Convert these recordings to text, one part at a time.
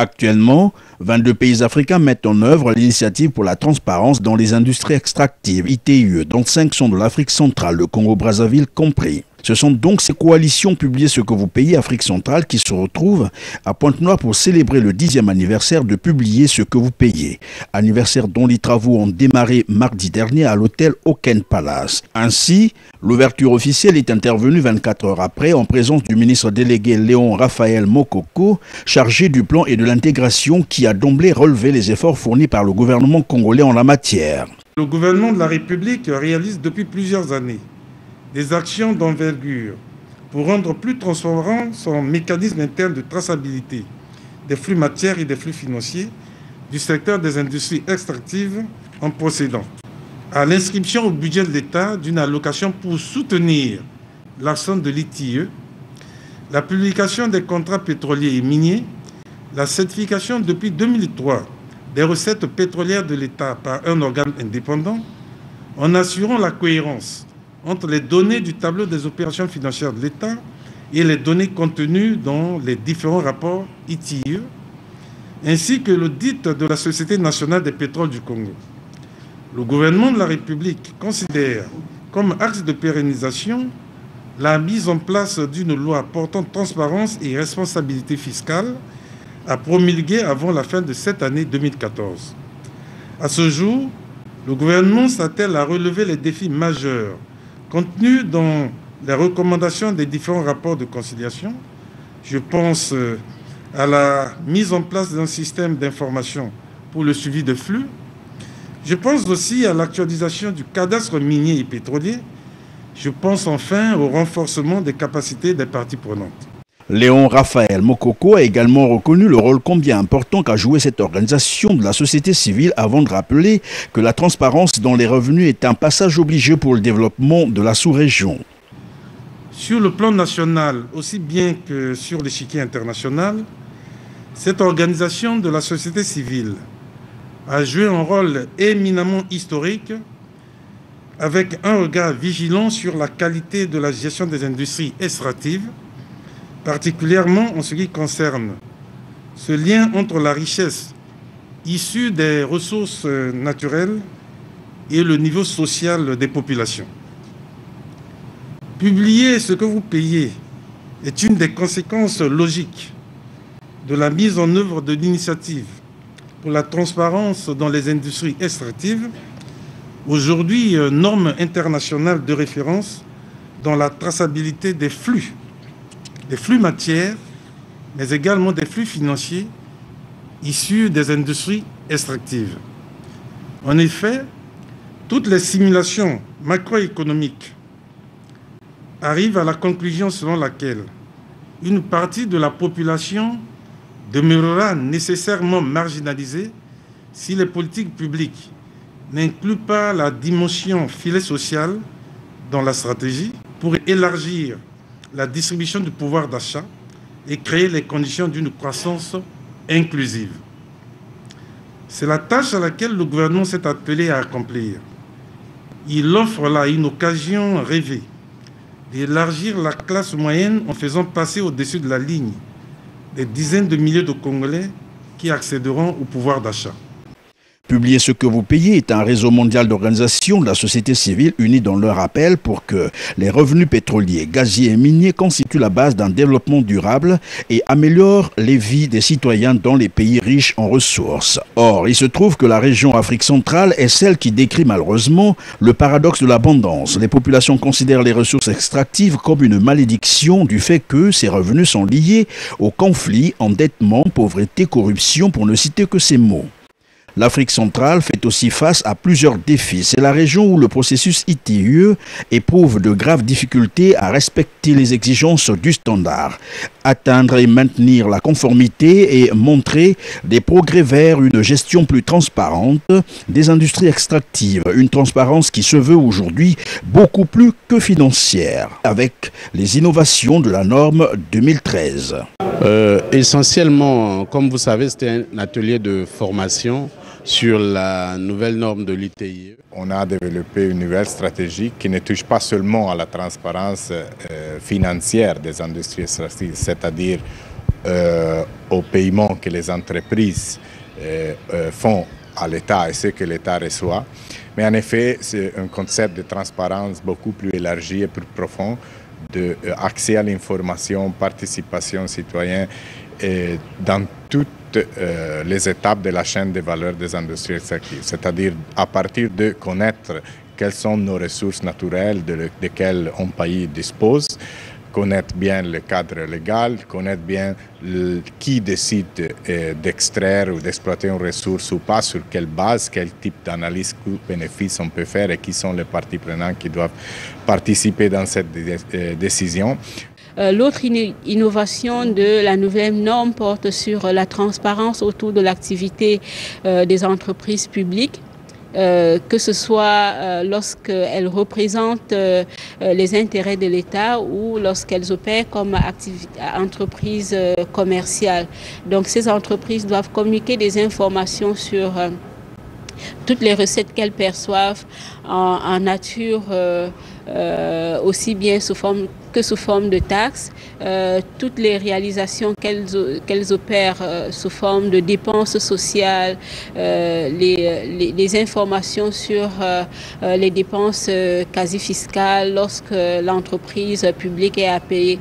Actuellement, 22 pays africains mettent en œuvre l'initiative pour la transparence dans les industries extractives, ITIE, dont 5 sont de l'Afrique centrale, le Congo-Brazzaville compris. Ce sont donc ces coalitions publiées Ce que vous payez Afrique centrale qui se retrouvent à Pointe-Noire pour célébrer le 10e anniversaire de Publier ce que vous payez. Anniversaire dont les travaux ont démarré mardi dernier à l'hôtel Oken Palace. Ainsi, l'ouverture officielle est intervenue 24 heures après en présence du ministre délégué Léon Raphaël Mokoko, chargé du plan et de l'intégration qui a d'emblée relevé les efforts fournis par le gouvernement congolais en la matière. Le gouvernement de la République réalise depuis plusieurs années des actions d'envergure pour rendre plus transparent son mécanisme interne de traçabilité des flux matières et des flux financiers du secteur des industries extractives en procédant à l'inscription au budget de l'État d'une allocation pour soutenir l'action de l'ITIE, la publication des contrats pétroliers et miniers, la certification depuis 2003 des recettes pétrolières de l'État par un organe indépendant, en assurant la cohérence entre les données du tableau des opérations financières de l'État et les données contenues dans les différents rapports ITIE, ainsi que l'audit de la Société nationale des pétroles du Congo. Le gouvernement de la République considère comme axe de pérennisation la mise en place d'une loi portant transparence et responsabilité fiscale à promulguer avant la fin de cette année 2014. À ce jour, le gouvernement s'attelle à relever les défis majeurs contenus dans les recommandations des différents rapports de conciliation. Je pense à la mise en place d'un système d'information pour le suivi de flux. Je pense aussi à l'actualisation du cadastre minier et pétrolier. Je pense enfin au renforcement des capacités des parties prenantes. Léon Raphaël Mokoko a également reconnu le rôle combien important qu'a joué cette organisation de la société civile avant de rappeler que la transparence dans les revenus est un passage obligé pour le développement de la sous-région. Sur le plan national, aussi bien que sur l'échiquier international, cette organisation de la société civile a joué un rôle éminemment historique avec un regard vigilant sur la qualité de la gestion des industries extractives, particulièrement en ce qui concerne ce lien entre la richesse issue des ressources naturelles et le niveau social des populations. Publier ce que vous payez est une des conséquences logiques de la mise en œuvre de l'initiative pour la transparence dans les industries extractives, aujourd'hui norme internationale de référence dans la traçabilité des flux matières, mais également des flux financiers issus des industries extractives. En effet, toutes les simulations macroéconomiques arrivent à la conclusion selon laquelle une partie de la population demeurera nécessairement marginalisée si les politiques publiques n'incluent pas la dimension filet social dans la stratégie pour élargir la distribution du pouvoir d'achat et créer les conditions d'une croissance inclusive. C'est la tâche à laquelle le gouvernement s'est attelé à accomplir. Il offre là une occasion rêvée d'élargir la classe moyenne en faisant passer au-dessus de la ligne des dizaines de milliers de Congolais qui accéderont au pouvoir d'achat. Publier ce que vous payez est un réseau mondial d'organisations de la société civile unies dans leur appel pour que les revenus pétroliers, gaziers et miniers constituent la base d'un développement durable et améliorent les vies des citoyens dans les pays riches en ressources. Or, il se trouve que la région Afrique centrale est celle qui décrit malheureusement le paradoxe de l'abondance. Les populations considèrent les ressources extractives comme une malédiction du fait que ces revenus sont liés aux conflits, endettement, pauvreté, corruption, pour ne citer que ces mots. L'Afrique centrale fait aussi face à plusieurs défis. C'est la région où le processus ITIE éprouve de graves difficultés à respecter les exigences du standard, atteindre et maintenir la conformité et montrer des progrès vers une gestion plus transparente des industries extractives. Une transparence qui se veut aujourd'hui beaucoup plus que financière, avec les innovations de la norme 2013. Essentiellement, comme vous savez, c'était un atelier de formation sur la nouvelle norme de l'ITIE. On a développé une nouvelle stratégie qui ne touche pas seulement à la transparence financière des industries extractives, c'est-à-dire au paiement que les entreprises font à l'État et ce que l'État reçoit. Mais en effet, c'est un concept de transparence beaucoup plus élargi et plus profond, d'accès à l'information, participation citoyenne dans toutes les étapes de la chaîne de valeur des industries extractives. C'est-à-dire à partir de connaître quelles sont nos ressources naturelles desquelles un pays dispose, connaître bien le cadre légal, connaître bien qui décide d'extraire ou d'exploiter une ressource ou pas, sur quelle base, quel type d'analyse coût-bénéfice on peut faire et qui sont les parties prenantes qui doivent participer dans cette décision. L'autre innovation de la nouvelle norme porte sur la transparence autour de l'activité des entreprises publiques. Que ce soit lorsqu'elles représentent les intérêts de l'État ou lorsqu'elles opèrent comme entreprises commerciales. Donc ces entreprises doivent communiquer des informations sur toutes les recettes qu'elles perçoivent en nature, aussi bien sous forme de taxes, toutes les réalisations qu'elles opèrent sous forme de dépenses sociales, les informations sur les dépenses quasi-fiscales lorsque l'entreprise publique est appelée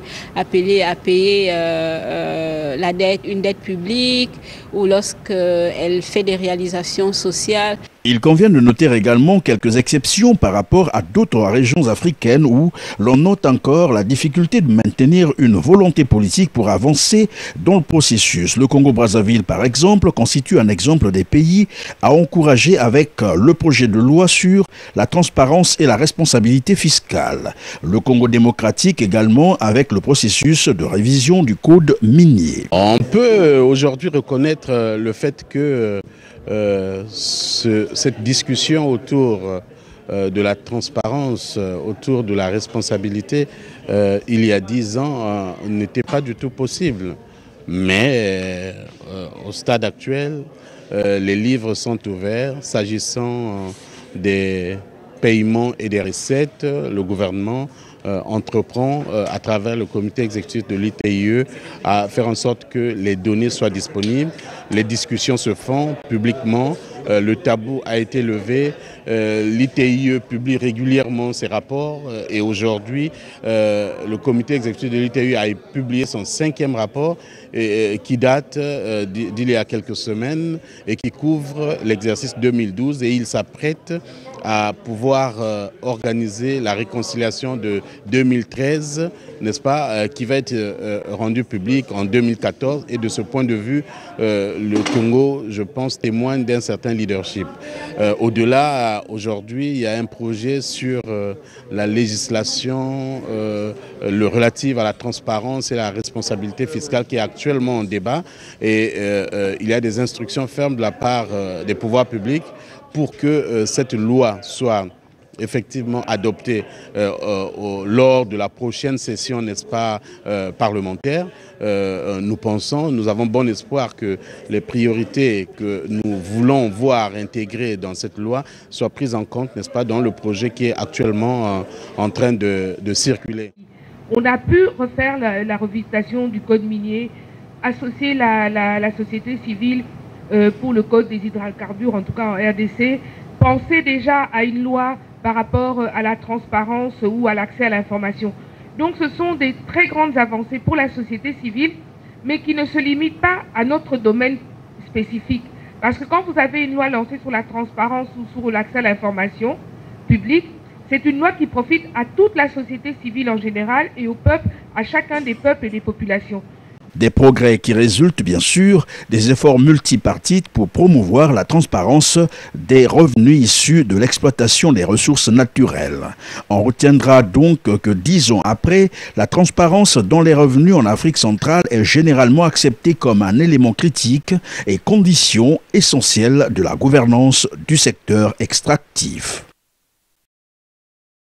à payer une dette publique ou lorsqu'elle fait des réalisations sociales. Il convient de noter également quelques exceptions par rapport à d'autres régions africaines où l'on note encore la difficulté de maintenir une volonté politique pour avancer dans le processus. Le Congo-Brazzaville, par exemple, constitue un exemple des pays à encourager avec le projet de loi sur la transparence et la responsabilité fiscale. Le Congo démocratique également avec le processus de révision du code minier. On peut aujourd'hui reconnaître le fait que cette discussion autour de la transparence, autour de la responsabilité, il y a 10 ans, n'était pas du tout possible. Mais au stade actuel, les livres sont ouverts. S'agissant des paiements et des recettes, le gouvernement entreprend à travers le comité exécutif de l'ITIE à faire en sorte que les données soient disponibles. Les discussions se font publiquement, le tabou a été levé, l'ITIE publie régulièrement ses rapports et aujourd'hui le comité exécutif de l'ITIE a publié son 5e rapport qui date d'il y a quelques semaines et qui couvre l'exercice 2012 et il s'apprête à pouvoir organiser la réconciliation de 2013, n'est-ce pas, qui va être rendue publique en 2014. Et de ce point de vue, le Congo, je pense, témoigne d'un certain leadership. Au-delà, aujourd'hui, il y a un projet sur la législation relative à la transparence et la responsabilité fiscale qui est actuellement en débat. Et il y a des instructions fermes de la part des pouvoirs publics pour que cette loi soit effectivement adoptée lors de la prochaine session, n'est-ce pas, parlementaire. Nous avons bon espoir que les priorités que nous voulons voir intégrées dans cette loi soient prises en compte, n'est-ce pas, dans le projet qui est actuellement en train de circuler. On a pu refaire la revisitation du code minier, associer la société civile pour le code des hydrocarbures, en tout cas en RDC, penser déjà à une loi par rapport à la transparence ou à l'accès à l'information. Donc ce sont des très grandes avancées pour la société civile, mais qui ne se limitent pas à notre domaine spécifique. Parce que quand vous avez une loi lancée sur la transparence ou sur l'accès à l'information publique, c'est une loi qui profite à toute la société civile en général et au peuple, à chacun des peuples et des populations. Des progrès qui résultent bien sûr des efforts multipartites pour promouvoir la transparence des revenus issus de l'exploitation des ressources naturelles. On retiendra donc que 10 ans après, la transparence dans les revenus en Afrique centrale est généralement acceptée comme un élément critique et condition essentielle de la gouvernance du secteur extractif.